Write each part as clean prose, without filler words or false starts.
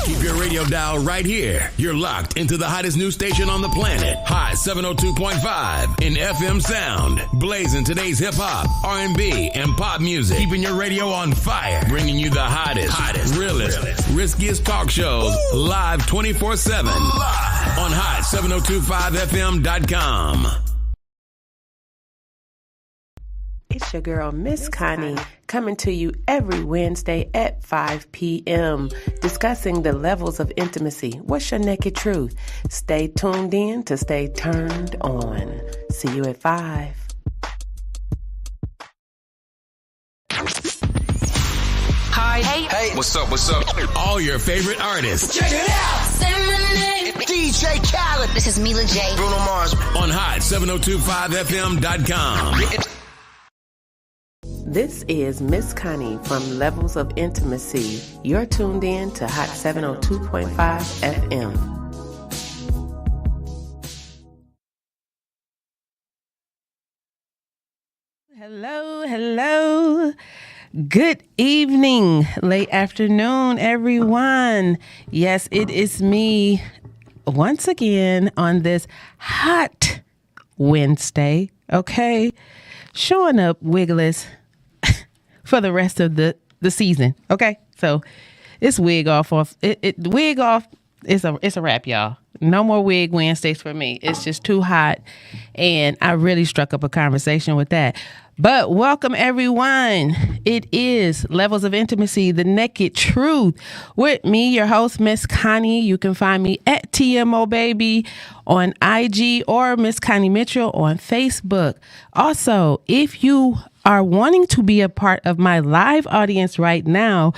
Keep your radio dial right here. You're locked into the hottest news station on the planet. Hot 702.5 in FM sound. Blazing today's hip-hop, R&B, and pop music. Keeping your radio on fire. Bringing you the hottest, realest, riskiest talk shows live 24/7 on hot7025fm.com. It's your girl, Miss Connie, coming to you every Wednesday at 5 p.m., discussing the levels of intimacy. What's your naked truth? Stay tuned in to stay turned on. See you at 5. Hi. Hey. What's up? All your favorite artists. Check it out. Say my name. DJ Khaled. This is Mila J. Bruno Mars. On hot7025fm.com. This is Miss Connie from Levels of Intimacy. You're tuned in to Hot 702.5 FM. Hello. Good evening, late afternoon, everyone. Yes, it is me once again on this hot Wednesday, okay? Showing up wigless for the rest of the season, okay? So it's wig off. Wig off. It's a wrap, y'all. No more wig Wednesdays for me. It's just too hot, and I really struck up a conversation with that. But welcome, everyone. It is Levels of Intimacy, the naked truth, with me, your host, Miss Connie. You can find me at TMO Baby on IG or Miss Connie Mitchell on Facebook. Also, if you are wanting to be a part of my live audience right now,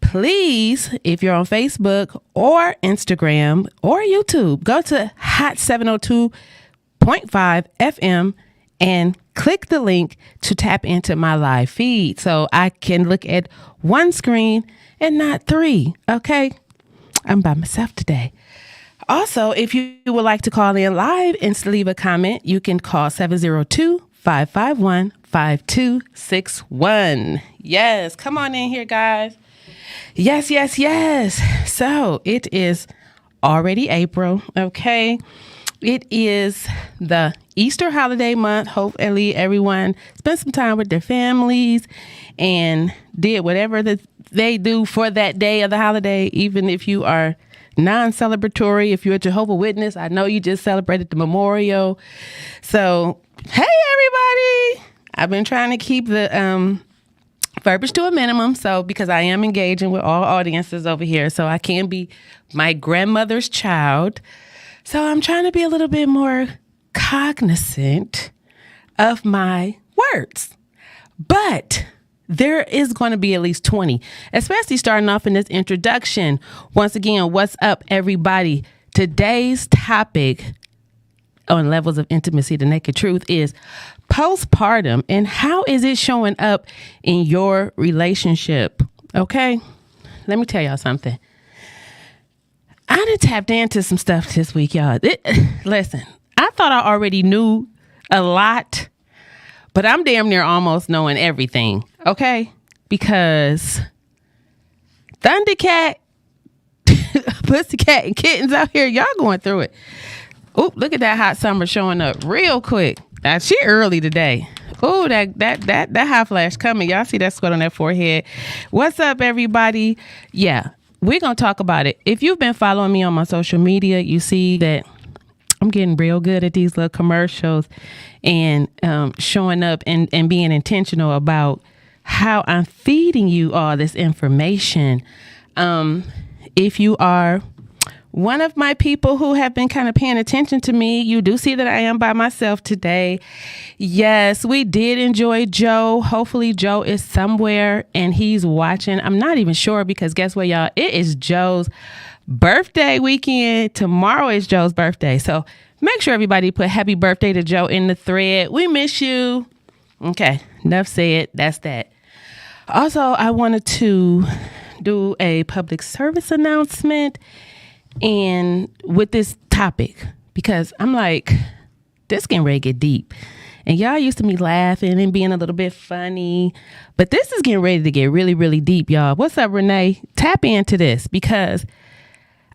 please, if you're on Facebook or Instagram or YouTube, go to Hot 702.5 FM and click the link to tap into my live feed so I can look at one screen and not three. Okay? I'm by myself today. Also, if you would like to call in live and leave a comment, you can call 702-551-5261. Yes, come on in here, guys. Yes. So it is already April, okay? It is the Easter holiday month. Hopefully everyone spent some time with their families and did whatever that they do for that day of the holiday, even if you are non-celebratory. If you're a Jehovah's Witness, I know you just celebrated the memorial. So, hey, everybody. I've been trying to keep the verbiage to a minimum, so because I am engaging with all audiences over here, so I can be my grandmother's child. So I'm trying to be a little bit more cognizant of my words. But there is going to be at least 20, especially starting off in this introduction. Once again, what's up, everybody? Today's topic on Levels of Intimacy, the naked truth, is postpartum and how is it showing up in your relationship? Okay, let me tell y'all something. I done tapped into some stuff this week, y'all. Listen, I thought I already knew a lot, but I'm damn near almost knowing everything, okay? Because Thundercat, Pussycat, and Kittens out here, y'all going through it. Oh, look at that hot summer showing up real quick. She early today. Oh, that hot flash coming. Y'all see that sweat on that forehead. What's up, everybody? Yeah, we're going to talk about it. If you've been following me on my social media, you see that I'm getting real good at these little commercials and showing up and being intentional about how I'm feeding you all this information. If you are one of my people who have been kind of paying attention to me, you do see that I am by myself today. Yes, we did enjoy Joe. Hopefully Joe is somewhere and he's watching. I'm not even sure because guess what, y'all? It is Joe's birthday weekend. Tomorrow is Joe's birthday. So make sure everybody put happy birthday to Joe in the thread. We miss you. Okay, enough said. That's that. Also, I wanted to do a public service announcement and with this topic, because I'm like, this getting ready to get deep. And y'all used to me laughing and being a little bit funny, but this is getting ready to get really, really deep, y'all. What's up, Renee? Tap into this because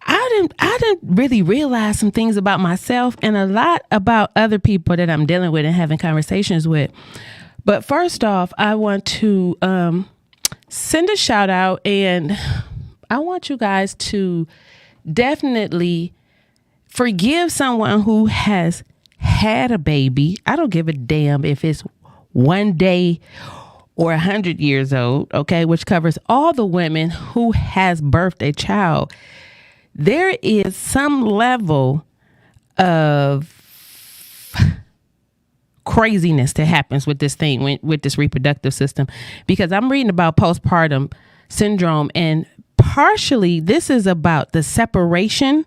I didn't really realize some things about myself and a lot about other people that I'm dealing with and having conversations with. But first off, I want to send a shout out, and I want you guys to definitely forgive someone who has had a baby. I don't give a damn if it's 1 day or 100 years old, okay, which covers all the women who has birthed a child. There is some level of craziness that happens with this thing, with this reproductive system, because I'm reading about postpartum syndrome, and partially this is about the separation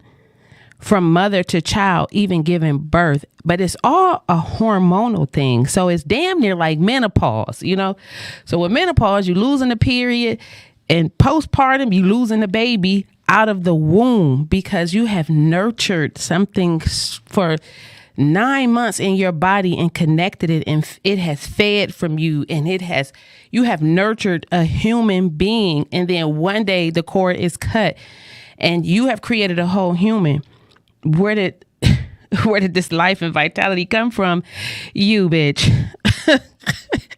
from mother to child, even giving birth, but it's all a hormonal thing. So it's damn near like menopause, you know? So with menopause, you losing the period, and postpartum, you losing the baby out of the womb because you have nurtured something for 9 months in your body and connected it, and it has fed from you, and you have nurtured a human being, and then one day the cord is cut and you have created a whole human. Where did this life and vitality come from? You, bitch.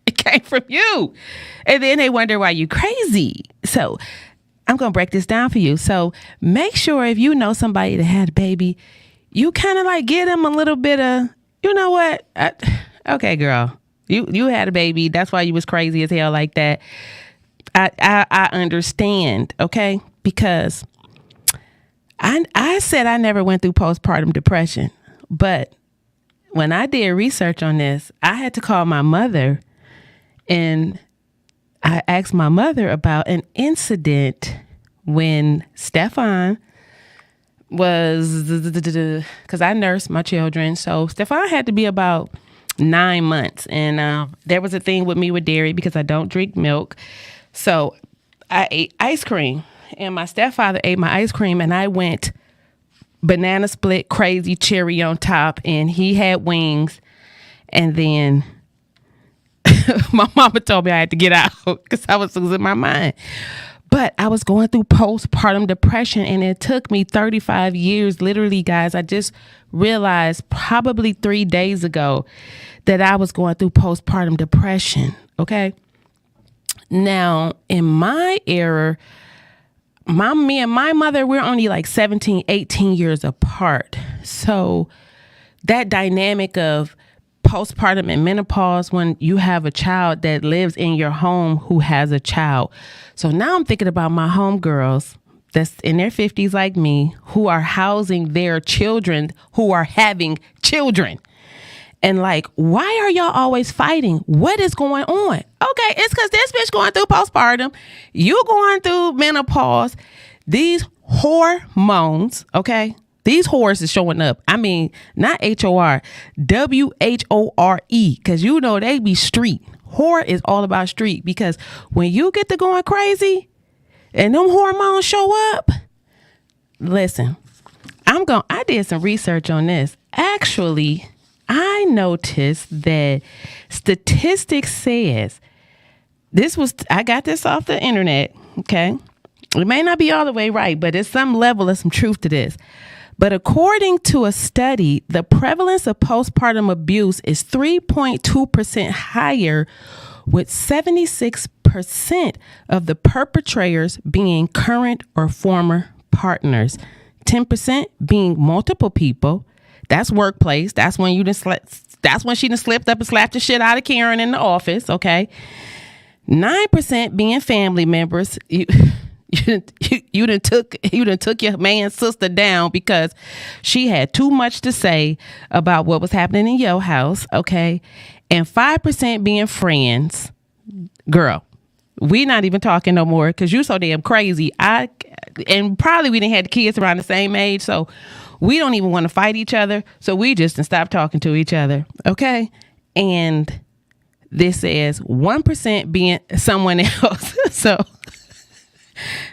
It came from you. And then they wonder why you crazy. So I'm going to break this down for you. So make sure if you know somebody that had a baby, you kind of like get them a little bit of, you know what? Okay, girl, you had a baby. That's why you was crazy as hell like that. I understand. Okay. Because I said I never went through postpartum depression, but when I did research on this, I had to call my mother, and I asked my mother about an incident when Stefan was, because I nursed my children. So Stefan had to be about 9 months. And there was a thing with me with dairy because I don't drink milk. So I ate ice cream, and my stepfather ate my ice cream, and I went banana split, crazy cherry on top, and he had wings. And then my mama told me I had to get out because I was losing my mind. But I was going through postpartum depression, and it took me 35 years. Literally, guys, I just realized probably 3 days ago that I was going through postpartum depression. Okay. Now, in my era, me and my mother, we're only like 17, 18 years apart. So that dynamic of postpartum and menopause, when you have a child that lives in your home who has a child. So now I'm thinking about my homegirls that's in their 50s like me, who are housing their children, who are having children. And like, why are y'all always fighting? What is going on? Okay, it's because this bitch going through postpartum. You going through menopause. These hormones, okay? These whores is showing up. I mean, not H-O-R, W-H-O-R-E, because you know they be street. Whore is all about street, because when you get to going crazy and them hormones show up, listen, I did some research on this. Actually, I noticed that statistics says I got this off the internet, okay? It may not be all the way right, but there's some level of some truth to this. But according to a study, the prevalence of postpartum abuse is 3.2% higher, with 76% of the perpetrators being current or former partners, 10% being multiple people. That's workplace. That's when that's when she done slipped up and slapped the shit out of Karen in the office. Okay. 9% being family members. You done took your man's sister down because she had too much to say about what was happening in your house. Okay. And 5% being friends. Girl, we not even talking no more because you so damn crazy. And probably we didn't have the kids around the same age. So we don't even want to fight each other. So we just stop talking to each other. Okay. And this says 1% being someone else. So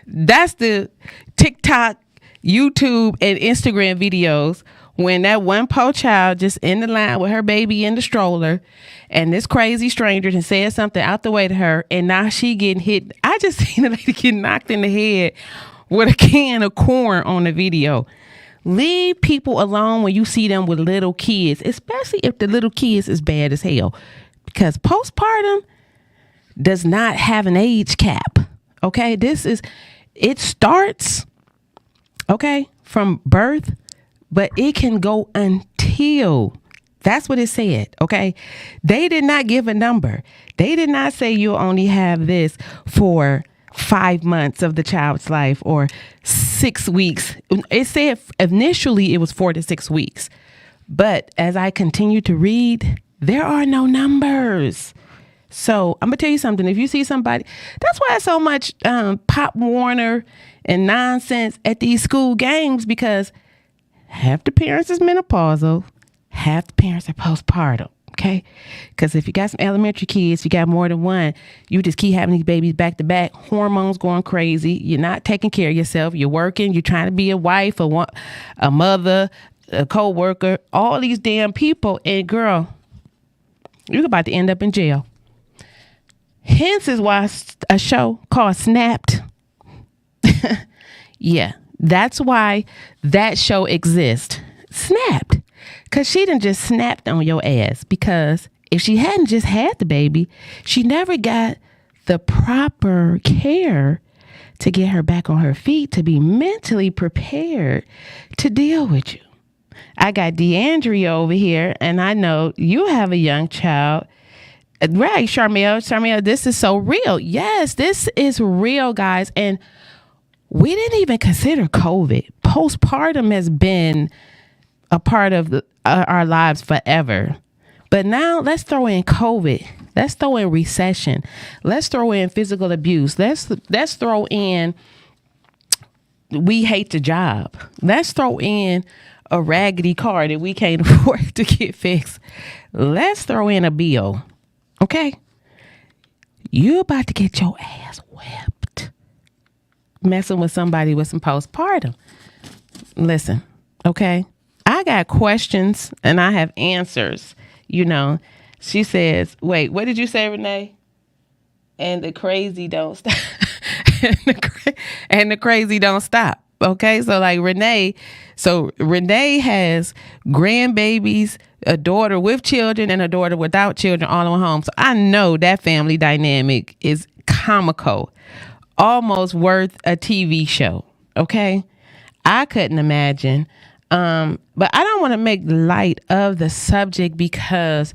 that's the TikTok, YouTube, and Instagram videos when that one poor child just in the line with her baby in the stroller, and this crazy stranger and said something out the way to her, and now she getting hit. I just seen a lady get knocked in the head with a can of corn on the video. Leave people alone when you see them with little kids, especially if the little kids is bad as hell, because postpartum does not have an age cap. Okay, it starts, okay, from birth, but it can go until, that's what it said, okay? They did not give a number. They did not say you'll only have this for 5 months of the child's life or 6 weeks. It said initially it was 4 to 6 weeks. But as I continue to read, there are no numbers. So I'm going to tell you something. If you see somebody, that's why so much Pop Warner and nonsense at these school games, because half the parents is menopausal, half the parents are postpartum. Okay, because if you got some elementary kids, you got more than one, you just keep having these babies back to back, hormones going crazy. You're not taking care of yourself. You're working. You're trying to be a wife, a mother, a co-worker, all these damn people. And girl, you're about to end up in jail. Hence is why a show called Snapped. Yeah, that's why that show exists. Snapped. Because she done just snapped on your ass. Because if she hadn't just had the baby, she never got the proper care to get her back on her feet, to be mentally prepared to deal with you. I got DeAndrea over here, and I know you have a young child. Right, Charmel, this is so real. Yes, this is real, guys. And we didn't even consider COVID. Postpartum has been a part of our lives forever. But now let's throw in COVID. Let's throw in recession. Let's throw in physical abuse. Let's throw in we hate the job. Let's throw in a raggedy car that we can't afford to get fixed. Let's throw in a bill. Okay? You about to get your ass whipped messing with somebody with some postpartum. Listen, okay? I got questions and I have answers. You know, she says, wait, what did you say, Renee? And the crazy don't stop. and the crazy don't stop. Okay. So like Renee has grandbabies, a daughter with children and a daughter without children all in home. So I know that family dynamic is comical, almost worth a TV show. Okay. I couldn't imagine. But I don't want to make light of the subject, because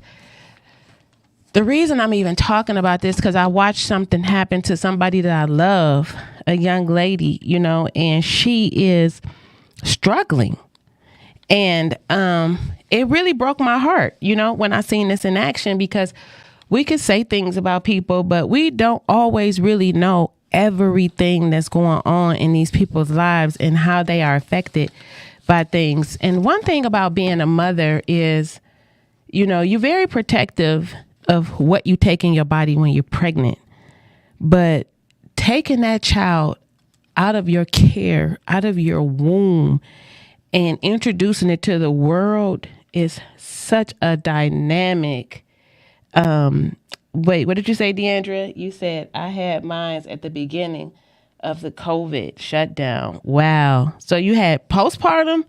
the reason I'm even talking about this, because I watched something happen to somebody that I love, a young lady, you know, and she is struggling. And it really broke my heart, you know, when I seen this in action, because we could say things about people, but we don't always really know everything that's going on in these people's lives and how they are affected by things. And one thing about being a mother is, you know, you're very protective of what you take in your body when you're pregnant. But taking that child out of your care, out of your womb, and introducing it to the world is such a dynamic. Wait, what did you say, DeAndrea? You said I had mine at the beginning of the COVID shutdown. Wow. So you had postpartum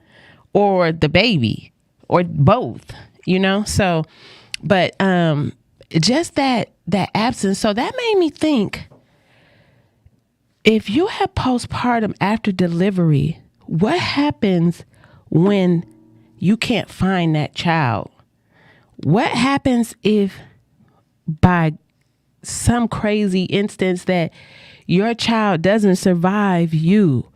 or the baby or both, you know? So, but just that absence. So that made me think, if you have postpartum after delivery, what happens when you can't find that child? What happens if by some crazy instance that your child doesn't survive you?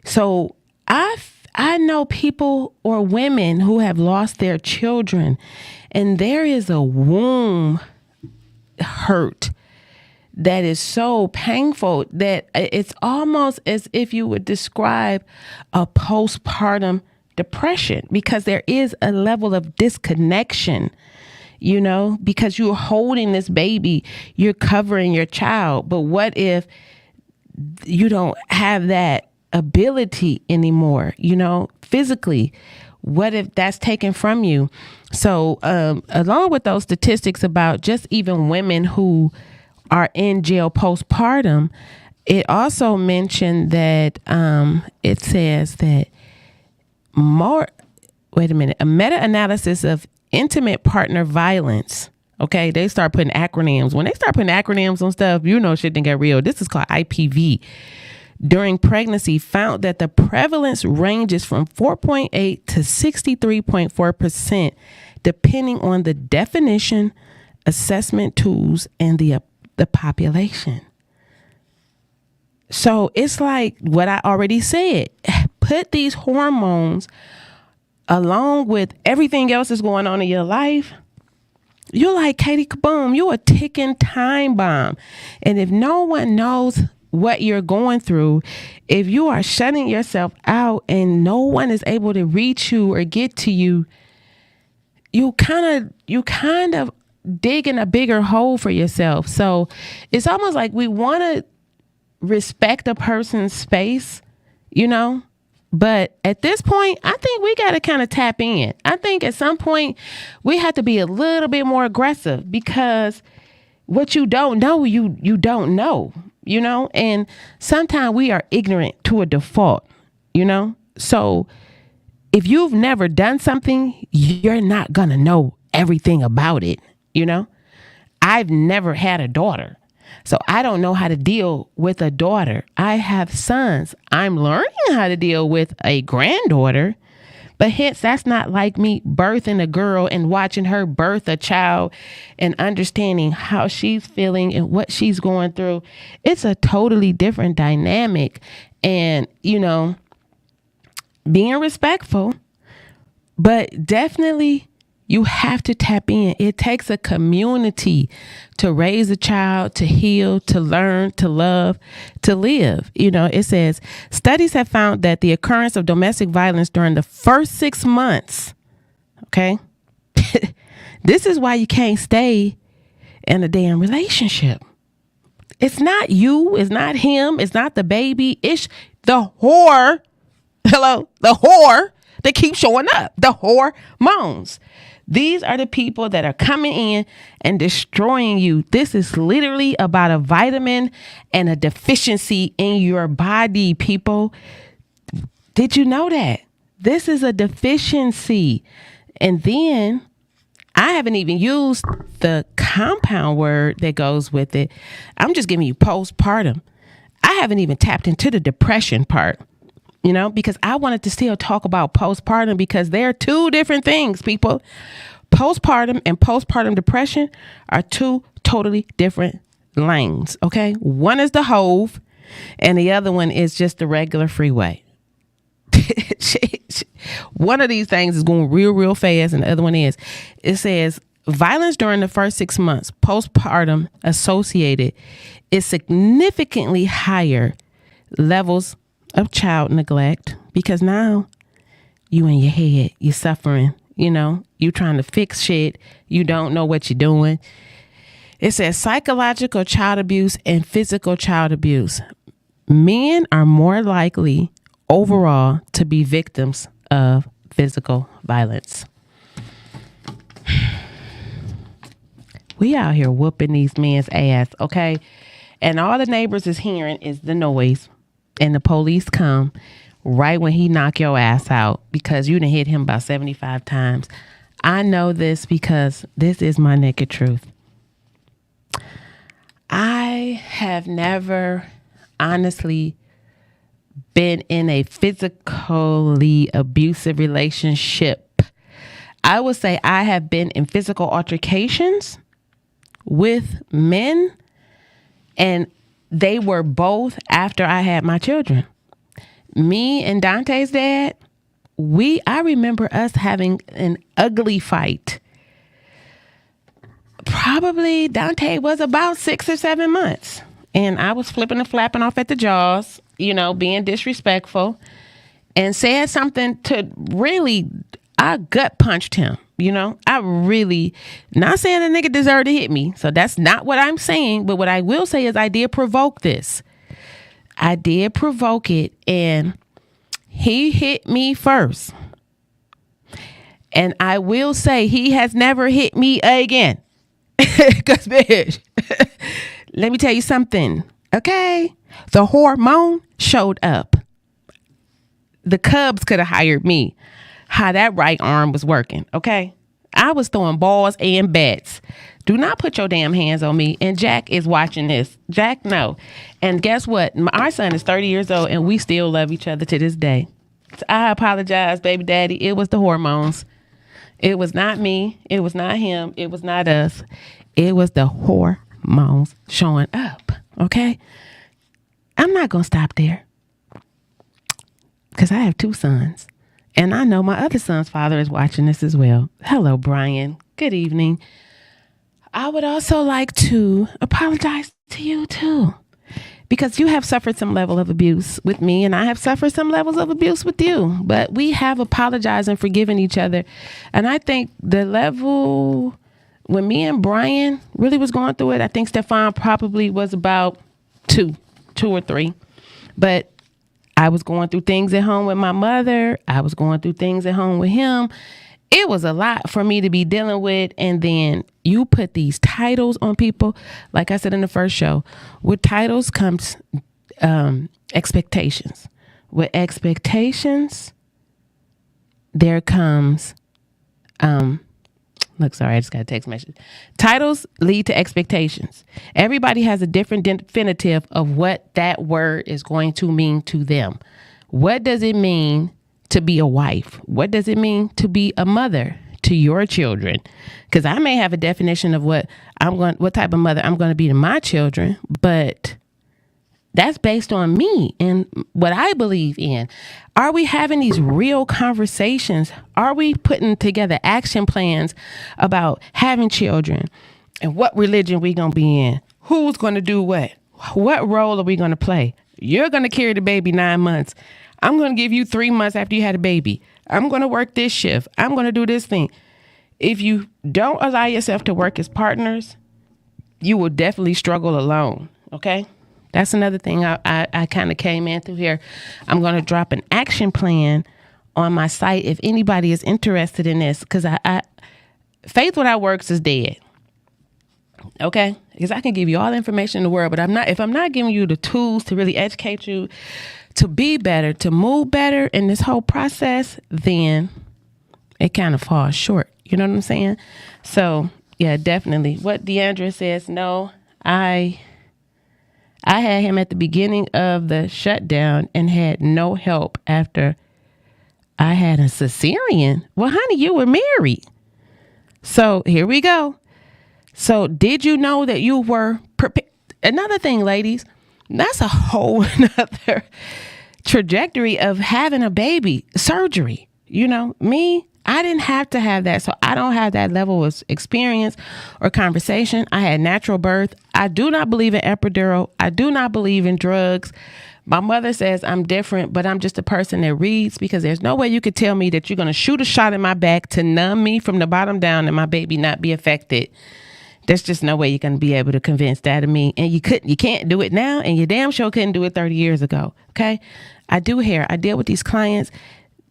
So I know people or women who have lost their children, and there is a womb hurt that is so painful that it's almost as if you would describe a postpartum depression, because there is a level of disconnection, you know, because you're holding this baby, you're covering your child. But what if you don't have that ability anymore, you know, physically? What if that's taken from you? So along with those statistics about just even women who are in jail postpartum, It also mentioned that it says that a meta-analysis of intimate partner violence. Okay, they start putting acronyms. When they start putting acronyms on stuff, shit didn't get real. This is called IPV. During pregnancy, found that the prevalence ranges from 4.8 to 63.4%, depending on the definition, assessment tools, and the population. So it's like what I already said. Put these hormones along with everything else that's going on in your life. You're like Katie Kaboom. You're a ticking time bomb. And if no one knows what you're going through, if you are shutting yourself out and no one is able to reach you or get to you, you kind of digging a bigger hole for yourself. So it's almost like we want to respect a person's space, but at this point, I think we got to kind of tap in. I think at some point we have to be a little bit more aggressive, because what you don't know, you don't know, and sometimes we are ignorant to a default, so if you've never done something, you're not going to know everything about it. I've never had a daughter, so I don't know how to deal with a daughter. I have sons. I'm learning how to deal with a granddaughter, but hence that's not like me birthing a girl and watching her birth a child and understanding how she's feeling and what she's going through. It's a totally different dynamic, and, being respectful, but definitely you have to tap in. It takes a community to raise a child, to heal, to learn, to love, to live. It says studies have found that the occurrence of domestic violence during the first 6 months, okay, this is why you can't stay in a damn relationship. It's not you, it's not him, it's not the baby, it's the whore. Hello, the whore that keeps showing up, the hormones. These are the people that are coming in and destroying you. This is literally about a vitamin and a deficiency in your body, people. Did you know that? This is a deficiency. And then I haven't even used the compound word that goes with it. I'm just giving you postpartum. I haven't even tapped into the depression part. Because I wanted to still talk about postpartum, because they're two different things, people. Postpartum and postpartum depression are two totally different lanes, okay? One is the Hove, and the other one is just the regular freeway. One of these things is going real, real fast, and the other one is. It says, violence during the first 6 months, postpartum associated, is significantly higher levels of child neglect, because now you in your head, you're suffering, you trying to fix shit, you don't know what you're doing. It says psychological child abuse and physical child abuse. Men are more likely overall to be victims of physical violence. We out here whooping these men's ass, okay? And all the neighbors is hearing is the noise. And the police come right when he knock your ass out, because you done hit him about 75 times. I know this because this is my naked truth. I have never honestly been in a physically abusive relationship. I would say I have been in physical altercations with men, and they were both after I had my children. Me and Dante's dad, I remember us having an ugly fight. Probably Dante was about 6 or 7 months. And I was flipping and flapping off at the jaws, being disrespectful, and said something to really, I gut punched him. I really, not saying a nigga deserved to hit me. So that's not what I'm saying. But what I will say is I did provoke this. I did provoke it, and he hit me first. And I will say he has never hit me again. Because, bitch, let me tell you something. Okay. The hormone showed up. The Cubs could have hired me. How that right arm was working, okay? I was throwing balls and bats. Do not put your damn hands on me. And Jack is watching this. Jack, no. And guess what? Our son is 30 years old, and we still love each other to this day. So I apologize, baby daddy. It was the hormones. It was not me. It was not him. It was not us. It was the hormones showing up, okay? I'm not going to stop there because I have 2 sons. And I know my other son's father is watching this as well. Hello, Brian. Good evening. I would also like to apologize to you too, because you have suffered some level of abuse with me, and I have suffered some levels of abuse with you. But we have apologized and forgiven each other. And I think the level when me and Brian really was going through it, I think Stefan probably was about 2 or 3. But I was going through things at home with my mother. I was going through things at home with him. It was a lot for me to be dealing with. And then you put these titles on people. Like I said in the first show, with titles comes expectations. With expectations, there comes, sorry, I just got a text message. Titles lead to expectations. Everybody has a different definitive of what that word is going to mean to them. What does it mean to be a wife? What does it mean to be a mother to your children? Because I may have a definition of what type of mother I'm going to be to my children, but that's based on me and what I believe in. Are we having these real conversations? Are we putting together action plans about having children and what religion we going to be in? Who's going to do what? What role are we going to play? You're going to carry the baby 9 months. I'm going to give you 3 months after you had a baby. I'm going to work this shift. I'm going to do this thing. If you don't allow yourself to work as partners, you will definitely struggle alone. Okay? That's another thing I kind of came in through here. I'm going to drop an action plan on my site if anybody is interested in this, because faith without works is dead. Okay? Because I can give you all the information in the world, but if I'm not giving you the tools to really educate you to be better, to move better in this whole process, then it kind of falls short. You know what I'm saying? So, yeah, definitely. What Deandra says, no, I had him at the beginning of the shutdown and had no help after I had a cesarean. Well, honey, you were married. So here we go. So did you know that you were prepared? Another thing, ladies, that's a whole nother trajectory of having a baby, surgery. You know, me, I didn't have to have that. So I don't have that level of experience or conversation. I had natural birth. I do not believe in epidural. I do not believe in drugs. My mother says I'm different, but I'm just a person that reads, because there's no way you could tell me that you're going to shoot a shot in my back to numb me from the bottom down and my baby not be affected. There's just no way you're going to be able to convince that of me. And you can't do it now, and you damn sure couldn't do it 30 years ago. Okay. I do hair. I deal with these clients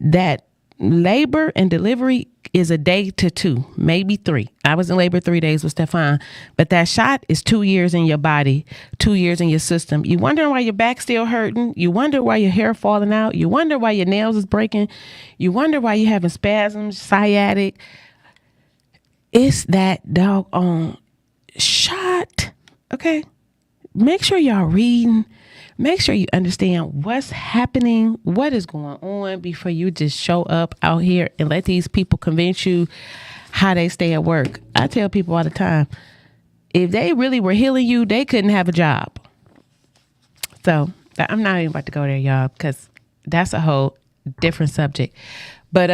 that labor and delivery is a day to 2, maybe 3. I was in labor 3 days with Stefan, but that shot is 2 years in your body, 2 years in your system. You wonder why your back's still hurting. You wonder why your hair falling out. You wonder why your nails is breaking. You wonder why you're having spasms, sciatic. It's that doggone shot. Okay. Make sure y'all reading. Make sure you understand what's happening, what is going on, before you just show up out here and let these people convince you how they stay at work. I tell people all the time, if they really were healing you, they couldn't have a job. So I'm not even about to go there, y'all, because that's a whole different subject. But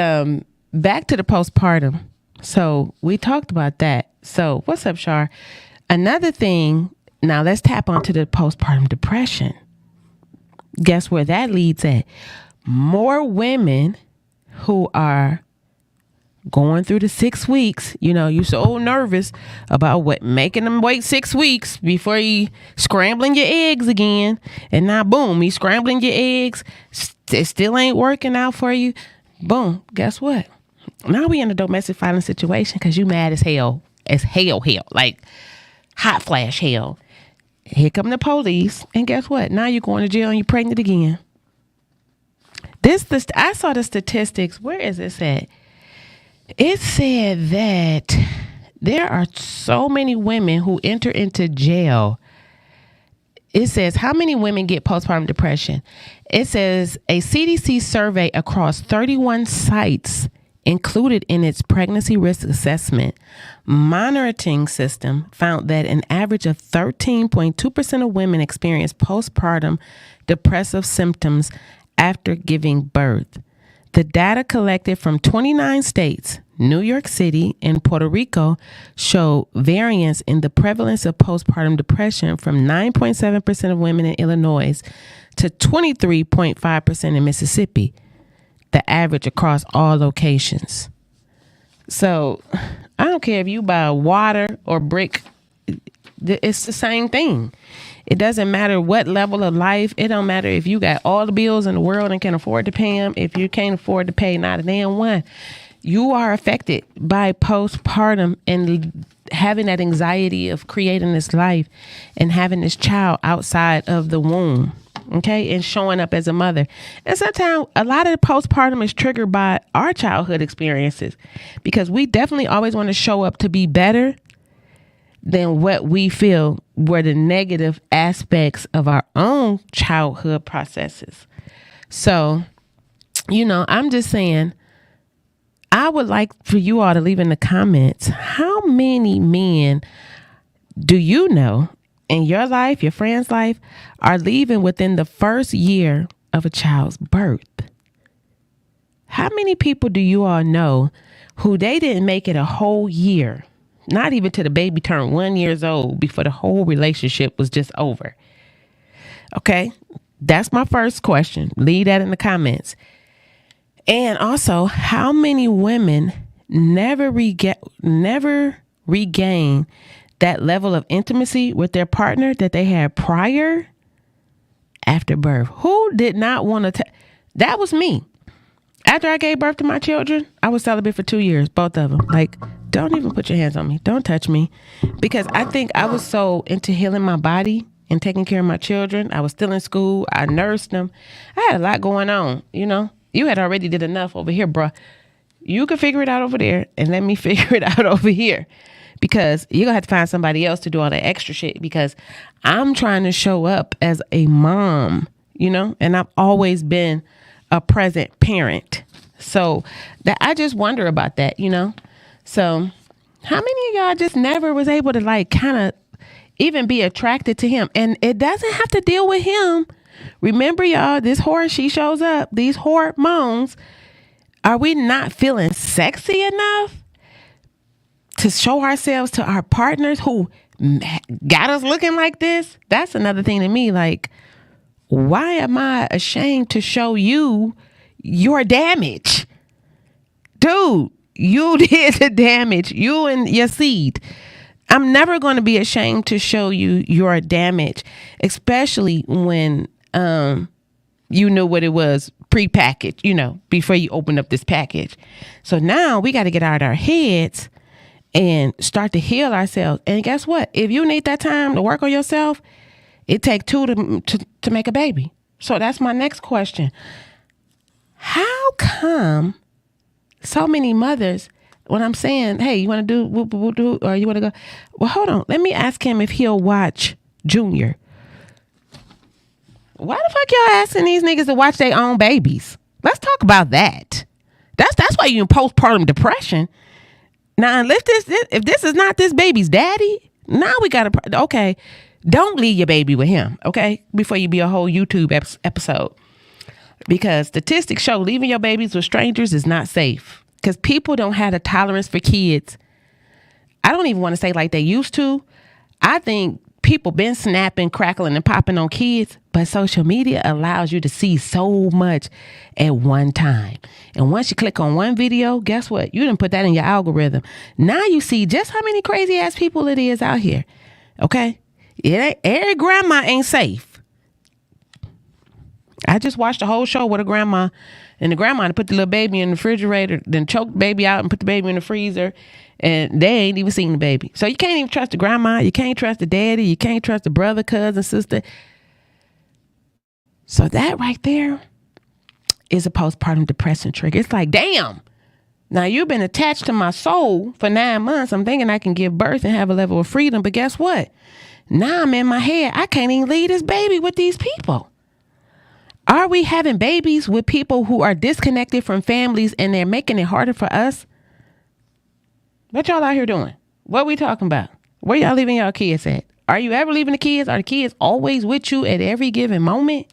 back to the postpartum. So we talked about that. So what's up, Shar? Another thing, now let's tap onto the postpartum depression. Guess where that leads at? More women who are going through the 6 weeks, you know, you're so nervous about making them wait 6 weeks before you scrambling your eggs again. And now, boom, you scrambling your eggs. It still ain't working out for you. Boom. Guess what? Now we in a domestic violence situation because you mad as hell. As hell, like hot flash hell. Here come the police, and guess what? Now you're going to jail and you're pregnant again. I saw the statistics. Where is this at? It said that there are so many women who enter into jail. It says, how many women get postpartum depression? It says a CDC survey across 31 sites included in its pregnancy risk assessment monitoring system found that an average of 13.2% of women experience postpartum depressive symptoms after giving birth. The data collected from 29 states, New York City, and Puerto Rico show variance in the prevalence of postpartum depression from 9.7% of women in Illinois to 23.5% in Mississippi, the average across all locations. So I don't care if you buy water or brick, it's the same thing. It doesn't matter what level of life. It don't matter if you got all the bills in the world and can afford to pay them. If you can't afford to pay not a damn one, you are affected by postpartum and having that anxiety of creating this life and having this child outside of the womb. Okay. And showing up as a mother. And sometimes a lot of the postpartum is triggered by our childhood experiences, because we definitely always want to show up to be better than what we feel were the negative aspects of our own childhood processes. So, I'm just saying, I would like for you all to leave in the comments, how many men do you know in your life, your friend's life, are leaving within the first year of a child's birth? How many people do you all know who they didn't make it a whole year, not even till the baby turned 1 year old, before the whole relationship was just over? Okay, that's my first question. Leave that in the comments. And also, how many women never regain that level of intimacy with their partner that they had prior after birth? Who did not want to? That was me. After I gave birth to my children, I was celibate for 2 years, both of them. Like, don't even put your hands on me. Don't touch me. Because I think I was so into healing my body and taking care of my children. I was still in school. I nursed them. I had a lot going on, You had already did enough over here, bruh. You can figure it out over there and let me figure it out over here, because you're going to have to find somebody else to do all that extra shit, because I'm trying to show up as a mom, and I've always been a present parent. So that I just wonder about that, So how many of y'all just never was able to kind of even be attracted to him? And it doesn't have to deal with him. Remember, y'all, this horse, she shows up, these hormones. Are we not feeling sexy enough to show ourselves to our partners who got us looking like this? That's another thing to me. Like, why am I ashamed to show you your damage? Dude, you did the damage, you and your seed. I'm never going to be ashamed to show you your damage, especially when you knew what it was prepackaged, before you open up this package. So now we got to get out of our heads and start to heal ourselves. And guess what? If you need that time to work on yourself, it takes two to make a baby. So that's my next question. How come so many mothers, when I'm saying, hey, you want to do whoop, whoop, whoop, or you want to go, well, hold on, let me ask him if he'll watch Junior. Why the fuck y'all asking these niggas to watch their own babies? Let's talk about that. That's why you in postpartum depression. Now, if this is not this baby's daddy, now we got to, okay, don't leave your baby with him, okay, before you be a whole YouTube episode. Because statistics show leaving your babies with strangers is not safe. Because people don't have the tolerance for kids. I don't even want to say like they used to. I think people been snapping, crackling, and popping on kids, but social media allows you to see so much at one time. And once you click on one video, guess what? You done put that in your algorithm. Now you see just how many crazy ass people it is out here. Okay? Every grandma ain't safe. I just watched the whole show with a grandma, and the grandma put the little baby in the refrigerator, then choked the baby out and put the baby in the freezer, and they ain't even seen the baby. So you can't even trust the grandma. You can't trust the daddy. You can't trust the brother, cousin, sister. So that right there is a postpartum depression trigger. It's like, damn. Now, you've been attached to my soul for 9 months. I'm thinking I can give birth and have a level of freedom. But guess what? Now I'm in my head. I can't even leave this baby with these people. Are we having babies with people who are disconnected from families and they're making it harder for us? What y'all out here doing? What we talking about? Where y'all leaving y'all kids at? Are you ever leaving the kids? Are the kids always with you at every given moment?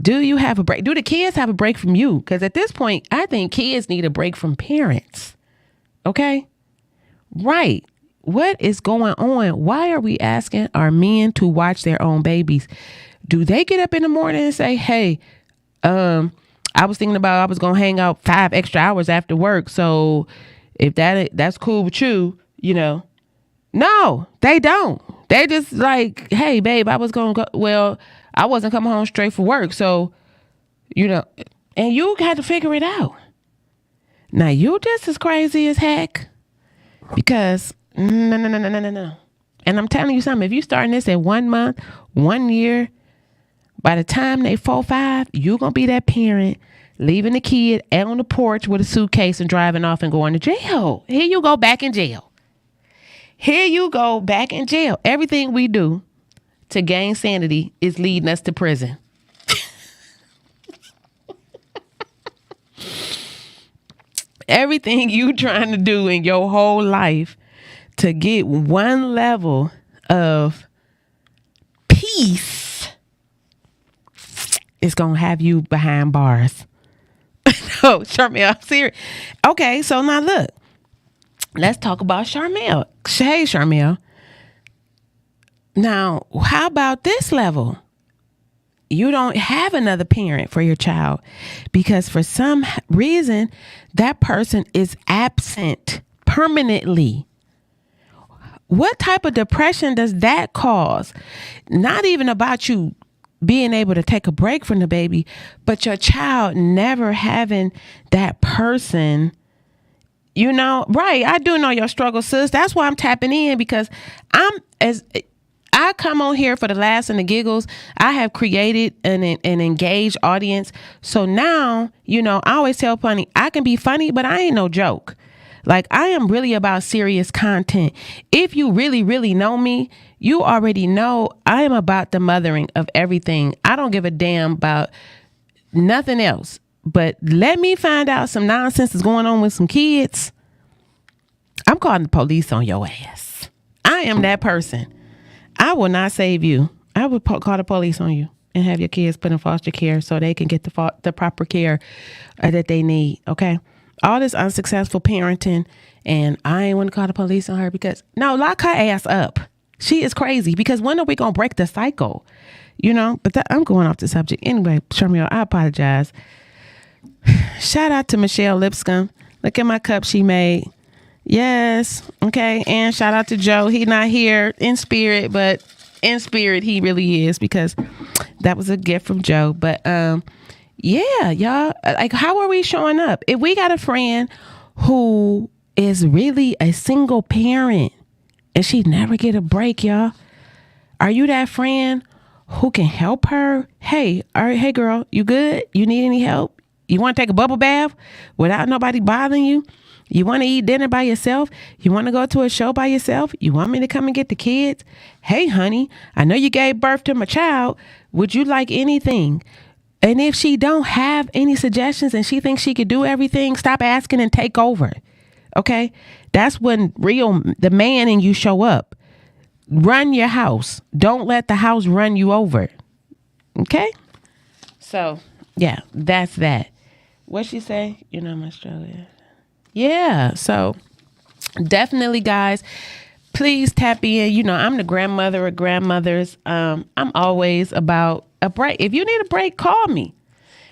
Do you have a break? Do the kids have a break from you? Because at this point, I think kids need a break from parents. Okay? Right. What is going on? Why are we asking our men to watch their own babies? Do they get up in the morning and say, hey, I was thinking about I was going to hang out 5 extra hours after work. So if that's cool with you, you know. No, they don't. They just like, hey, babe, I was going to go. Well, I wasn't coming home straight for work. So, you know, and you had to figure it out. Now, you just as crazy as heck because no. And I'm telling you something. If you starting this at 1 month, 1 year, by the time they 4, 5, you're going to be that parent leaving the kid out on the porch with a suitcase and driving off and going to jail. Here you go back in jail. Here you go back in jail. Everything we do to gain sanity is leading us to prison. Everything you trying to do in your whole life to get one level of peace is going to have you behind bars. No, Charmel, I'm serious. Okay, so now look. Let's talk about Charmel. Hey, Charmel. Now, how about this level? You don't have another parent for your child because for some reason, that person is absent permanently. What type of depression does that cause? Not even about you being able to take a break from the baby, but your child never having that person, you know, right. I do know your struggle, sis. That's why I'm tapping in because I come on here for the laughs and the giggles. I have created an engaged audience. So now, you know, I always tell Connie, I can be funny, but I ain't no joke. Like, I am really about serious content. If you really, really know me, you already know I am about the mothering of everything. I don't give a damn about nothing else. But let me find out some nonsense is going on with some kids. I'm calling the police on your ass. I am that person. I will not save you. I would call the police on you and have your kids put in foster care so they can get the proper care that they need. Okay. All this unsuccessful parenting, and I ain't want to call the police on her because no, lock her ass up. She is crazy because when are we going to break the cycle? You know, but I'm going off the subject. Anyway, Charmel, I apologize. Shout out to Michelle Lipscomb. Look at my cup she made. Yes. Okay. And shout out to Joe. He not here in spirit, but in spirit, he really is because that was a gift from Joe. But, yeah, y'all, like, how are we showing up? If we got a friend who is really a single parent and she never get a break, y'all, are you that friend who can help her? Hey, all right, hey girl, you good? You need any help? You want to take a bubble bath without nobody bothering you? You want to eat dinner by yourself? You want to go to a show by yourself? You want me to come and get the kids? Hey, honey, I know you gave birth to my child. Would you like anything? And if she don't have any suggestions and she thinks she could do everything, stop asking and take over. Okay? That's when the man in you show up. Run your house. Don't let the house run you over. Okay? So, yeah, that's that. What she say? You know my struggle. Yeah. So, definitely, guys, please tap in. You know, I'm the grandmother of grandmothers. I'm always about a break. If you need a break, call me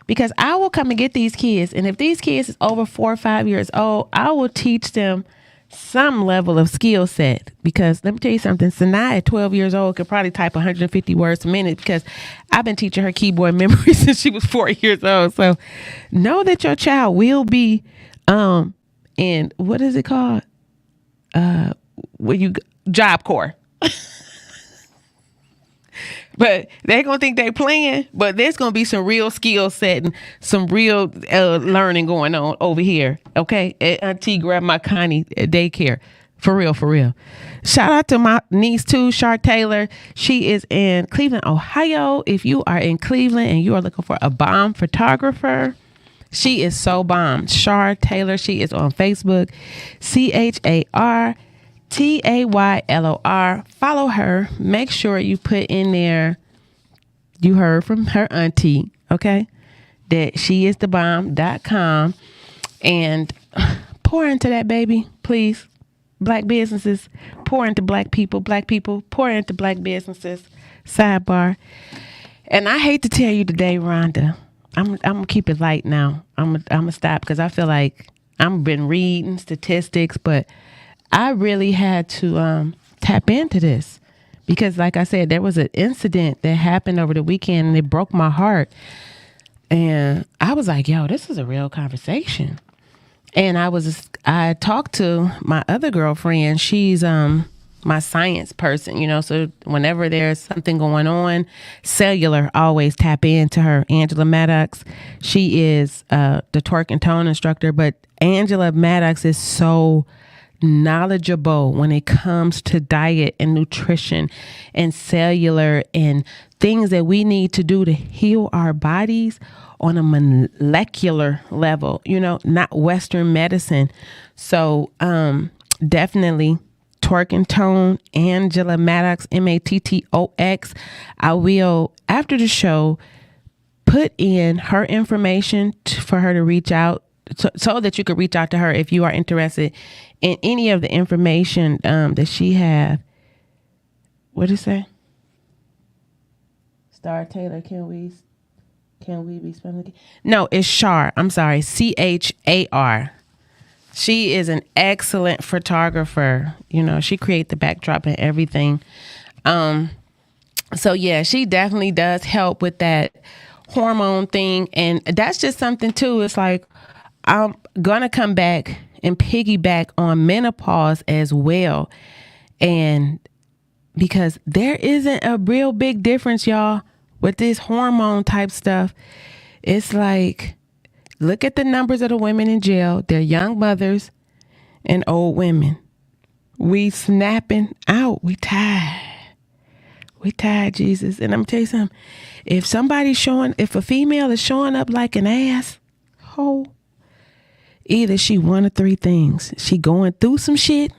because I will come and get these kids. And if these kids is over 4 or 5 years old, I will teach them some level of skill set, because let me tell you something. Sanaa at 12 years old could probably type 150 words a minute, because I've been teaching her keyboard memory since she was 4 years old. So know that your child will be in, what is it called? Job Corps. But they're going to think they playing, but there's going to be some real skill set and some real learning going on over here. Okay. At Auntie Grandma Connie daycare. For real, for real. Shout out to my niece too, Shar Taylor. She is in Cleveland, Ohio. If you are in Cleveland and you are looking for a bomb photographer, she is so bomb. Shar Taylor. She is on Facebook. CharTaylor. Follow her. Make sure you put in there, you heard from her auntie, okay, that she is the bomb.com, and pour into that baby, please. Black businesses, pour into black people. Black people, pour into black businesses. Sidebar. And I hate to tell you today, Rhonda, I'm gonna keep it light now. I'm gonna stop, because I feel like I've been reading statistics, but I really had to tap into this, because like I said, there was an incident that happened over the weekend and it broke my heart. And I was like, yo, this is a real conversation. And I talked to my other girlfriend. She's my science person, you know, so whenever there's something going on, cellular, always tap into her. Angela Maddox. She is the twerk and tone instructor, but Angela Maddox is so knowledgeable when it comes to diet and nutrition and cellular and things that we need to do to heal our bodies on a molecular level, you know, not Western medicine. So definitely twerk and tone, Angela Maddox, Mattox. I will, after the show, put in her information for her to reach out, so that you could reach out to her if you are interested in any of the information that she have. What did it say? Star Taylor, can we be spelling? No, it's Char. I'm sorry, Char. She is an excellent photographer. You know, she creates the backdrop and everything. So yeah, she definitely does help with that hormone thing, and that's just something too. It's like, I'm gonna come back and piggyback on menopause as well. And because there isn't a real big difference, y'all, with this hormone type stuff. It's like, look at the numbers of the women in jail. They're young mothers and old women. We snapping out. We tired. We tired, Jesus. And I'm tell you something. If a female is showing up like an ass, either she one of three things. She going through some shit,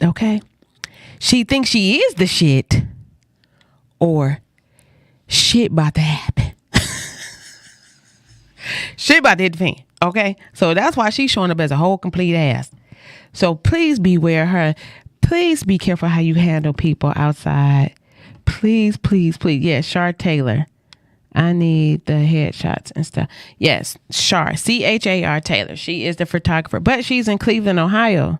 okay? She thinks she is the shit, or shit about to happen. Shit about to hit the fan, okay? So that's why she's showing up as a whole complete ass. So please beware her. Please be careful how you handle people outside. Please, please, please. Yes, Char Taylor. I need the headshots and stuff. Yes, Char, Char Taylor. She is the photographer, but she's in Cleveland, Ohio.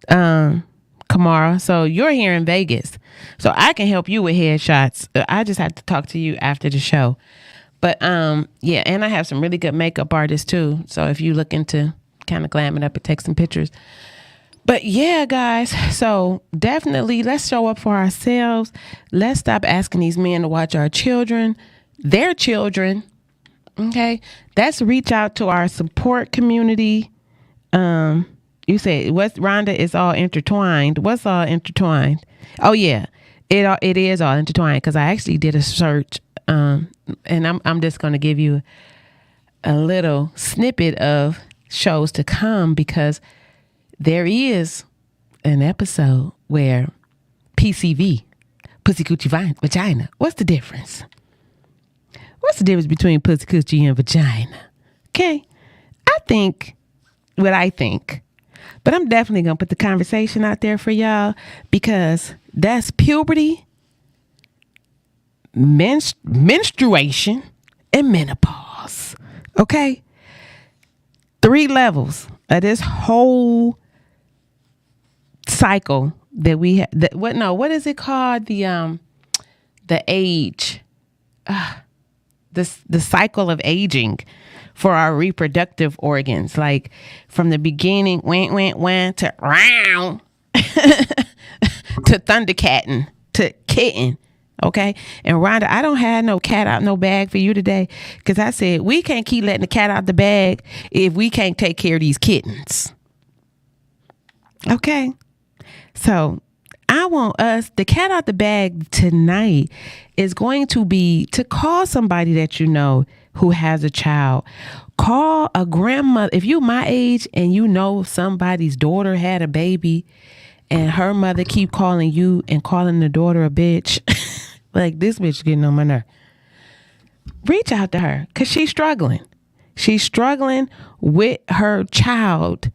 Kamara. So you're here in Vegas. So I can help you with headshots. I just have to talk to you after the show. But yeah, and I have some really good makeup artists too. So if you look into kind of glam it up and take some pictures. But yeah, guys, so definitely let's show up for ourselves. Let's stop asking these men to watch our children. Their children, okay? Let's reach out to our support community. You say, Rhonda, is all intertwined. What's all intertwined? Oh yeah, it is all intertwined, because I actually did a search, and I'm just going to give you a little snippet of shows to come, because there is an episode where PCV, Pussy Coochie Vagina. What's the difference? What's the difference between pussy coochie and vagina? Okay. I think what I think, but I'm definitely going to put the conversation out there for y'all, because that's puberty, menstruation, and menopause. Okay. 3 levels of this whole cycle that we have. What is it called? The age, the cycle of aging for our reproductive organs. Like from the beginning, went to round to thundercatting to kitten. Okay. And Rhonda, I don't have no cat out no bag for you today, because I said we can't keep letting the cat out the bag if we can't take care of these kittens. Okay. So I want us, the cat out the bag tonight is going to be to call somebody that you know who has a child. Call a grandmother. If you my age and you know somebody's daughter had a baby and her mother keep calling you and calling the daughter a bitch, like this bitch getting on my nerve, reach out to her, because she's struggling. She's struggling with her child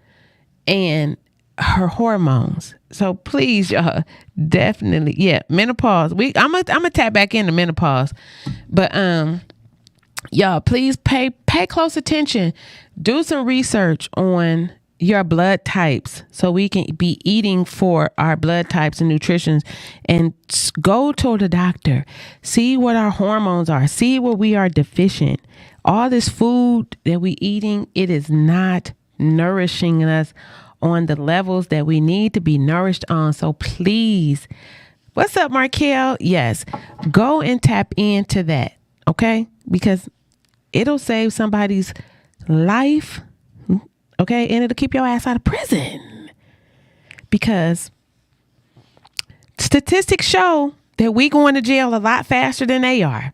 and her hormones. So please, y'all, definitely, menopause. I'm gonna tap back into menopause, but y'all, please pay close attention. Do some research on your blood types so we can be eating for our blood types and nutrition, and go to the doctor. See what our hormones are. See where we are deficient. All this food that we eating, it is not nourishing us on the levels that we need to be nourished on. So please, what's up, Markel? Yes, go and tap into that, okay? Because it'll save somebody's life, okay? And it'll keep your ass out of prison. Because statistics show that we going to jail a lot faster than they are.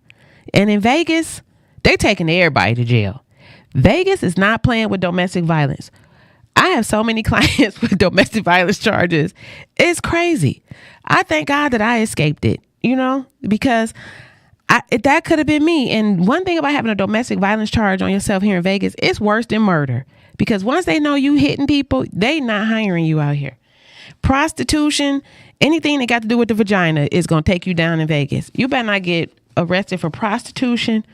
And in Vegas, they taking everybody to jail. Vegas is not playing with domestic violence. I have so many clients with domestic violence charges. It's crazy. I thank God that I escaped it, because that could have been me. And one thing about having a domestic violence charge on yourself here in Vegas, it's worse than murder. Because once they know you hitting people, they not hiring you out here. Prostitution, anything that got to do with the vagina is going to take you down in Vegas. You better not get arrested for prostitution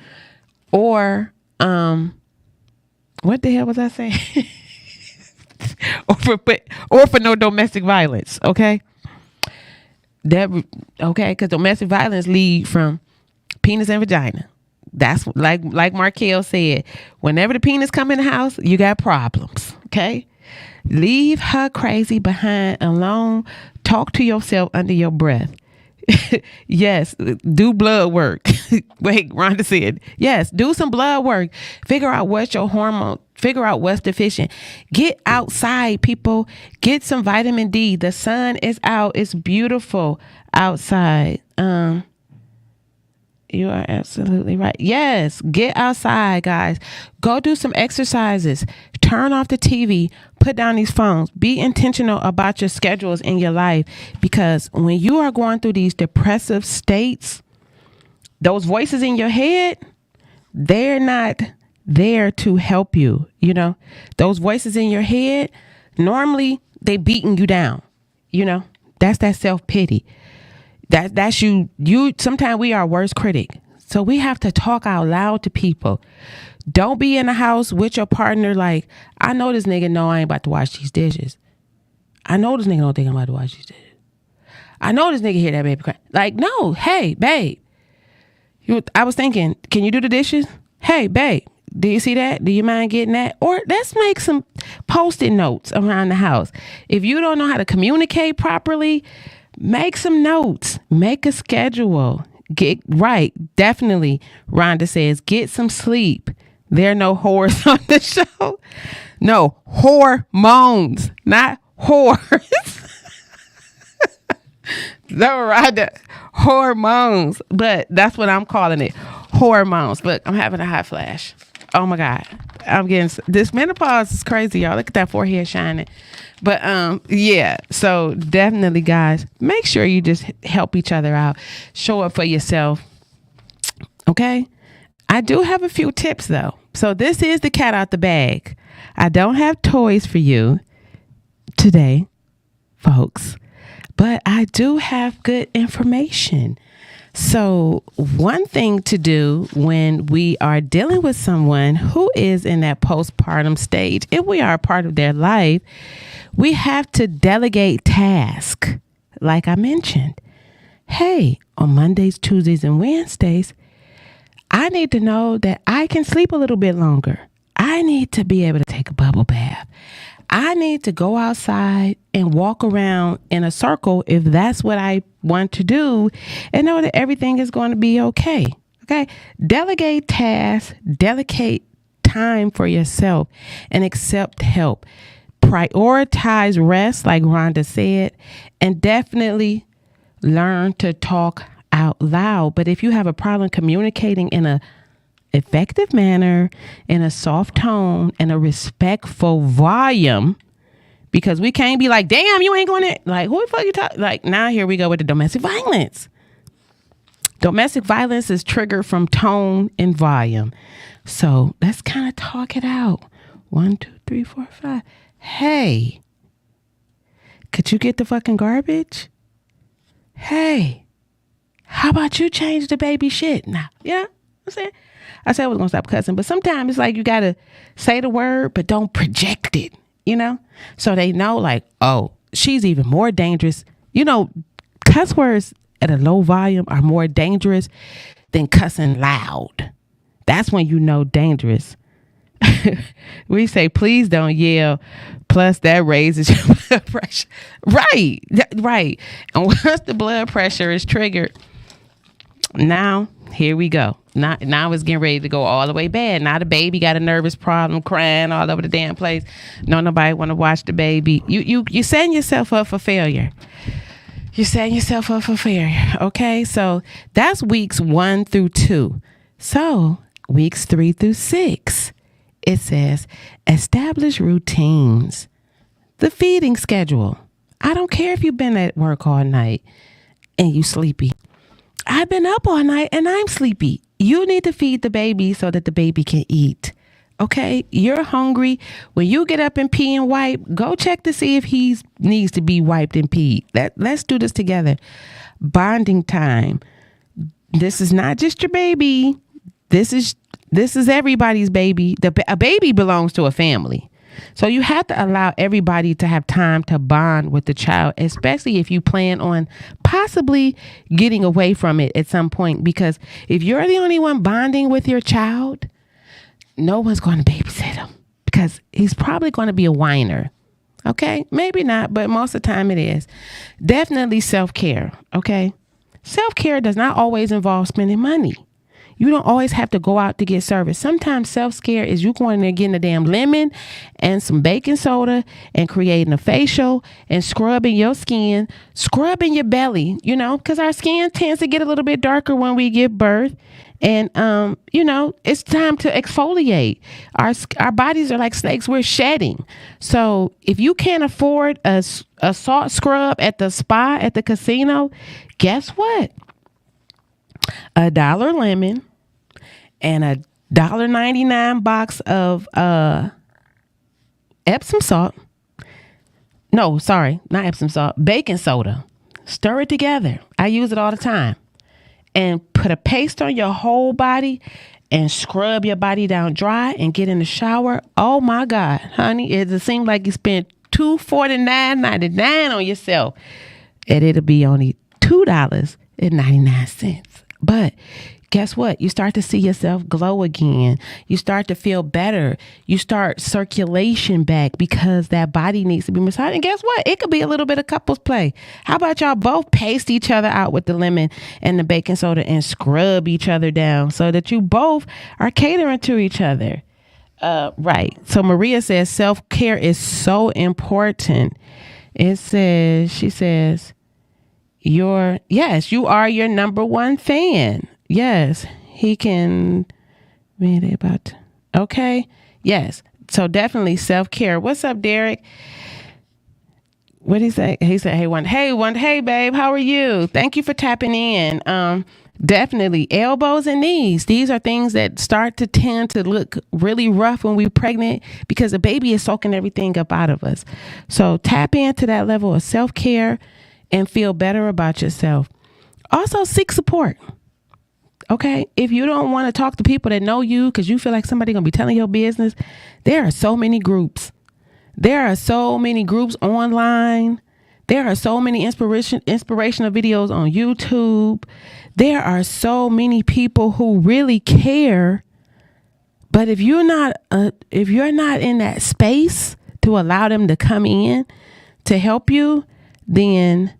or, what the hell was I saying? or for no domestic violence, okay? Because domestic violence lead from penis and vagina. That's like Markel said. Whenever the penis come in the house, you got problems, okay? Leave her crazy behind alone. Talk to yourself under your breath. Yes, do blood work. Wait, Rhonda said, yes, do some blood work. Figure out what's your hormone. Figure out what's deficient. Get outside, people. Get some vitamin D. The sun is out. It's beautiful outside. You are absolutely right. Yes, get outside, guys. Go do some exercises. Turn off the TV. Put down these phones. Be intentional about your schedules in your life, because when you are going through these depressive states, those voices in your head, they're not there to help you. Those voices in your head, normally they beating you down. That's that self-pity. That's you. Sometimes we are our worst critic. So we have to talk out loud to people. Don't be in the house with your partner like, I know this nigga know I ain't about to wash these dishes. I know this nigga don't think I'm about to wash these dishes. I know this nigga hear that baby cry. Like, no, hey, babe. I was thinking, can you do the dishes? Hey, babe, do you see that? Do you mind getting that? Or let's make some Post-it notes around the house. If you don't know how to communicate properly, make some notes. Make a schedule. Get right. Definitely, Rhonda says, get some sleep. There are no whores on the show. No, hormones, not whores. No, Rhonda, hormones. But that's what I'm calling it. Hormones. Look, I'm having a hot flash. Oh my God. I'm getting this menopause is crazy, y'all. Look at that forehead shining. But yeah, so definitely, guys, make sure you just help each other out. Show up for yourself. Okay? I do have a few tips though. So this is the cat out the bag. I don't have toys for you today, folks, but I do have good information. So one thing to do when we are dealing with someone who is in that postpartum stage, if we are a part of their life, we have to delegate tasks. Like I mentioned, hey, on Mondays, Tuesdays, and Wednesdays, I need to know that I can sleep a little bit longer. I need to be able to take a bubble bath. I need to go outside and walk around in a circle if that's what I want to do, and know that everything is going to be okay. Okay. Delegate tasks, delegate time for yourself, and accept help. Prioritize rest, like Rhonda said, and definitely learn to talk out loud. But if you have a problem communicating in a effective manner, in a soft tone, in a respectful volume, because we can't be like, damn, you ain't going to, like, who the fuck you talking? Like, now here we go with the domestic violence. Domestic violence is triggered from tone and volume. So let's kind of talk it out. 1, 2, 3, 4, 5. Hey, could you get the fucking garbage? Hey, how about you change the baby shit now? Yeah, I'm saying. I said I was going to stop cussing, but sometimes it's like you got to say the word, but don't project it, you know? So they know like, oh, she's even more dangerous. You know, cuss words at a low volume are more dangerous than cussing loud. That's when you know dangerous. We say, please don't yell. Plus that raises your blood pressure. Right. Right. And once the blood pressure is triggered, now here we go. Now it's getting ready to go all the way bad. Now the baby got a nervous problem, crying all over the damn place. No, nobody want to watch the baby. You setting yourself up for failure. You're setting yourself up for failure. Okay, so that's weeks 1 through 2. So weeks 3 through 6, it says establish routines. The feeding schedule. I don't care if you've been at work all night and you sleepy. I've been up all night and I'm sleepy. You need to feed the baby so that the baby can eat. Okay? You're hungry. When you get up and pee and wipe, go check to see if he needs to be wiped and peed. Let's do this together. Bonding time. This is not just your baby. This is everybody's baby. A baby belongs to a family. So you have to allow everybody to have time to bond with the child, especially if you plan on possibly getting away from it at some point. Because if you're the only one bonding with your child, no one's going to babysit him because he's probably going to be a whiner. Okay, maybe not, but most of the time it is. Definitely self-care. Okay, self-care does not always involve spending money. You don't always have to go out to get service. Sometimes self-care is you going there getting a damn lemon and some baking soda and creating a facial and scrubbing your skin, scrubbing your belly, you know, because our skin tends to get a little bit darker when we give birth. And, you know, it's time to exfoliate. Our bodies are like snakes. We're shedding. So if you can't afford a salt scrub at the spa, at the casino, guess what? $1 lemon and a $1.99 box of Epsom salt. No, sorry, not Epsom salt. Baking soda. Stir it together. I use it all the time. And put a paste on your whole body and scrub your body down dry and get in the shower. Oh my God, honey, it seems like you spent $249.99 on yourself, and it'll be only $2.99. But guess what? You start to see yourself glow again. You start to feel better. You start circulation back because that body needs to be massaged. And guess what? It could be a little bit of couples play. How about y'all both paste each other out with the lemon and the baking soda and scrub each other down so that you both are catering to each other? Right. So Maria says self-care is so important. She says, you are your number one fan. Yes, he can read about. Okay. Yes. So definitely self-care. What's up, Derek? What did he say? He said, hey, babe, how are you? Thank you for tapping in. Definitely elbows and knees. These are things that start to tend to look really rough when we're pregnant because the baby is soaking everything up out of us. So tap into that level of self-care and feel better about yourself. Also seek support. Okay. If you don't want to talk to people that know you because you feel like somebody going to be telling your business, there are so many groups. There are so many groups online. There are so many inspirational videos on YouTube. There are so many people who really care. But if you're not in that space to allow them to come in to help you, then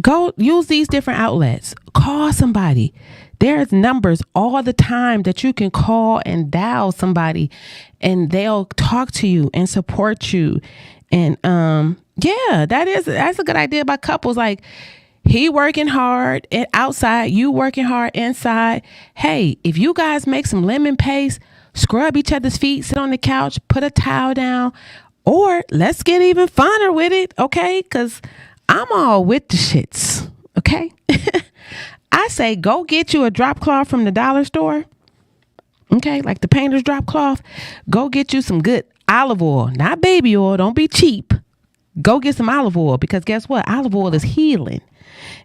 go use these different outlets. Call somebody. There's numbers all the time that you can call and dial somebody and they'll talk to you and support you. And that's a good idea by couples. Like, he working hard outside, you working hard inside. Hey, if you guys make some lemon paste, scrub each other's feet, sit on the couch, put a towel down, or let's get even funner with it, okay? Because I'm all with the shits, okay? I say go get you a drop cloth from the dollar store, okay? Like the painter's drop cloth. Go get you some good olive oil, not baby oil. Don't be cheap. Go get some olive oil because guess what? Olive oil is healing.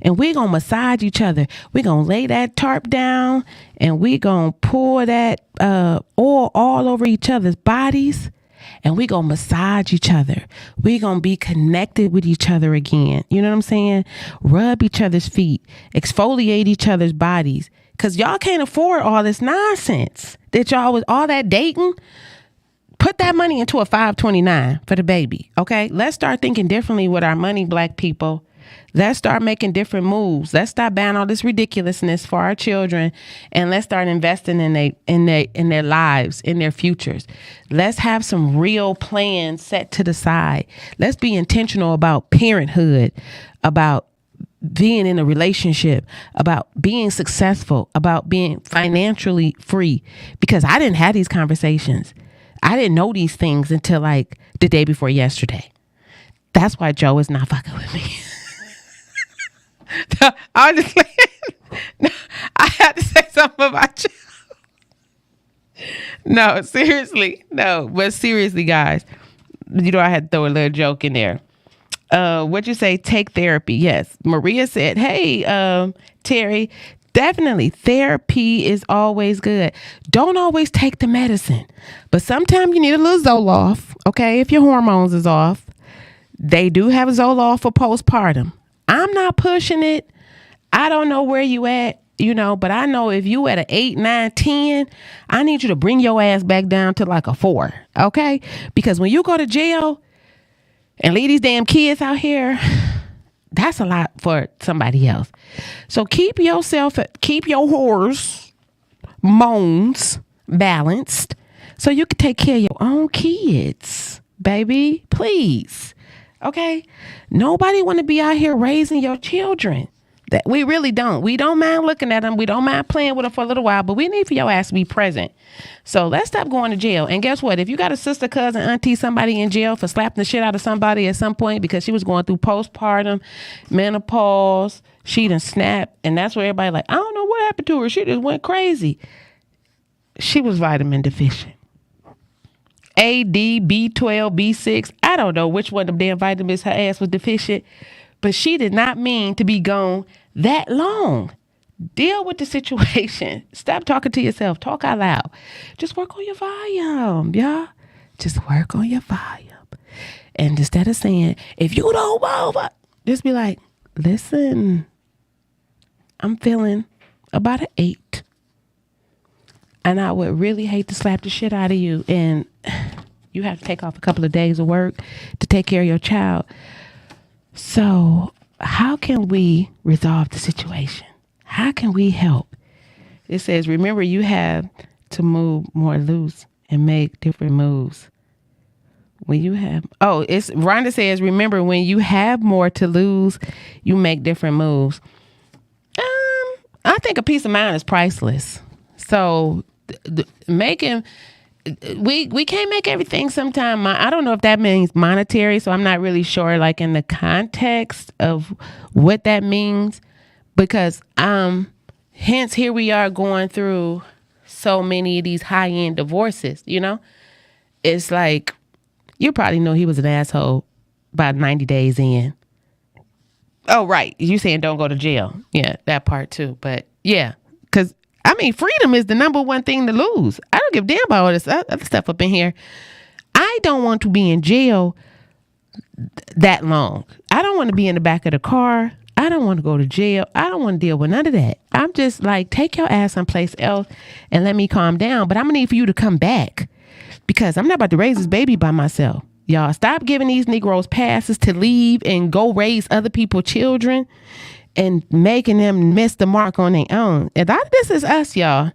And we're going to massage each other. We're going to lay that tarp down and we're going to pour that oil all over each other's bodies. And we're going to massage each other. We're going to be connected with each other again. You know what I'm saying? Rub each other's feet. Exfoliate each other's bodies. Because y'all can't afford all this nonsense that y'all was all that dating. Put that money into a 529 for the baby. Okay? Let's start thinking differently with our money, Black people. Let's start making different moves. Let's stop buying all this ridiculousness for our children, and let's start investing in their lives, in their futures. Let's have some real plans set to the side. Let's be intentional about parenthood, about being in a relationship, about being successful, about being financially free. Because I didn't have these conversations. I didn't know these things until like the day before yesterday. That's why Joe is not fucking with me. Honestly, no, I had to say something about you. No, seriously. No, but seriously, guys, you know, I had to throw a little joke in there. What'd you say? Take therapy. Yes. Maria said, hey, Terry, definitely therapy is always good. Don't always take the medicine, but sometimes you need a little Zoloft. Okay. If your hormones is off, they do have Zoloft for postpartum. I'm not pushing it. I don't know where you at, you know, but I know if you at an 8, 9, 10, I need you to bring your ass back down to like a 4. Okay. Because when you go to jail and leave these damn kids out here, that's a lot for somebody else. So keep your hormones balanced so you can take care of your own kids, baby, please. Okay. Nobody want to be out here raising your children. That we really don't. We don't mind looking at them. We don't mind playing with them for a little while, but we need for your ass to be present. So let's stop going to jail. And guess what? If you got a sister, cousin, auntie, somebody in jail for slapping the shit out of somebody at some point because she was going through postpartum, menopause, she done snapped, and that's where everybody like, I don't know what happened to her. She just went crazy. She was vitamin deficient. A, D, B12, B6. I don't know which one of them damn vitamins her ass was deficient, but she did not mean to be gone that long. Deal with the situation. Stop talking to yourself. Talk out loud. Just work on your volume, y'all. Just work on your volume. And instead of saying, if you don't move, just be like, listen, I'm feeling about an 8. And I would really hate to slap the shit out of you. And you have to take off a couple of days of work to take care of your child. So how can we resolve the situation? How can we help? It says, remember, you have to move more loose and make different moves. When you have, Rhonda says, remember, when you have more to lose, you make different moves. I think a peace of mind is priceless. So we can't make everything sometime. I don't know if that means monetary, so I'm not really sure like in the context of what that means, because hence here we are going through so many of these high-end divorces, you know? It's like, you probably know he was an asshole about 90 days in. Oh, right. You saying don't go to jail. Yeah, that part too. But yeah, because I mean, freedom is the number one thing to lose. I don't give a damn about all this other stuff up in here. I don't want to be in jail that long. I don't want to be in the back of the car. I don't want to go to jail. I don't want to deal with none of that. I'm just like, take your ass someplace else and let me calm down. But I'm going to need for you to come back because I'm not about to raise this baby by myself. Y'all stop giving these Negroes passes to leave and go raise other people's children and making them miss the mark on their own. A lot of this is us, y'all.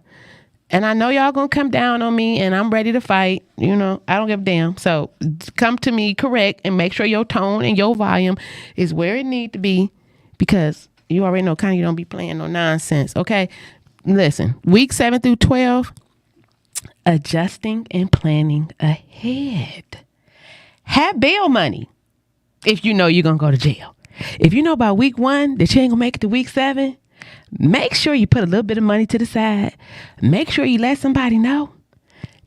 And I know y'all gonna come down on me and I'm ready to fight. You know, I don't give a damn. So come to me correct and make sure your tone and your volume is where it need to be because you already know Connie don't be playing no nonsense. Okay. Listen, week 7 through 12, adjusting and planning ahead. Have bail money if you know you're going to go to jail. If you know about week 1 that you ain't going to make it to week 7, make sure you put a little bit of money to the side. Make sure you let somebody know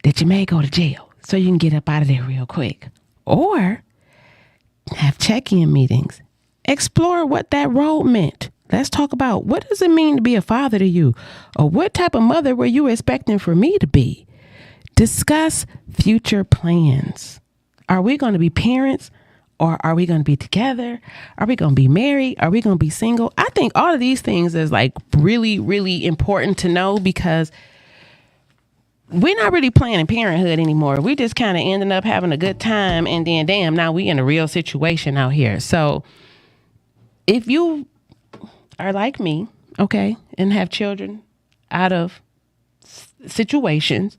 that you may go to jail so you can get up out of there real quick. Or have check-in meetings. Explore what that role meant. Let's talk about what does it mean to be a father to you? Or what type of mother were you expecting for me to be? Discuss future plans. Are we going to be parents or are we going to be together? Are we going to be married? Are we going to be single? I think all of these things is like really, really important to know because we're not really planning parenthood anymore. We just kind of ending up having a good time and then damn, now we in a real situation out here. So if you are like me, okay, and have children out of situations,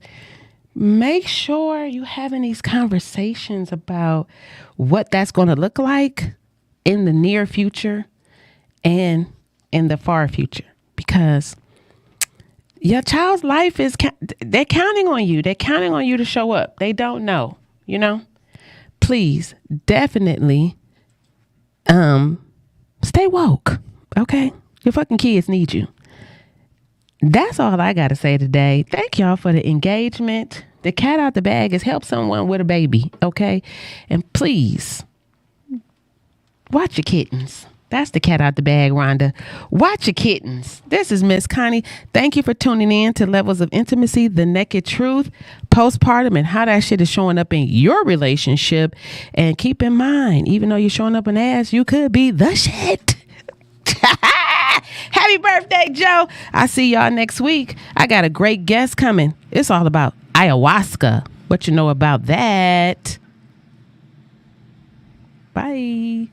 make sure you're having these conversations about what that's going to look like in the near future and in the far future. Because your child's life is, they're counting on you. They're counting on you to show up. They don't know, you know. Please, definitely stay woke, okay? Your fucking kids need you. That's all I got to say today. Thank y'all for the engagement. The cat out the bag is help someone with a baby, okay? And please, watch your kittens. That's the cat out the bag, Rhonda. Watch your kittens. This is Miss Connie. Thank you for tuning in to Levels of Intimacy, the naked truth, postpartum, and how that shit is showing up in your relationship. And keep in mind, even though you're showing up an ass, you could be the shit. Happy birthday, Joe. I'll see y'all next week. I got a great guest coming. It's all about ayahuasca. What you know about that? Bye.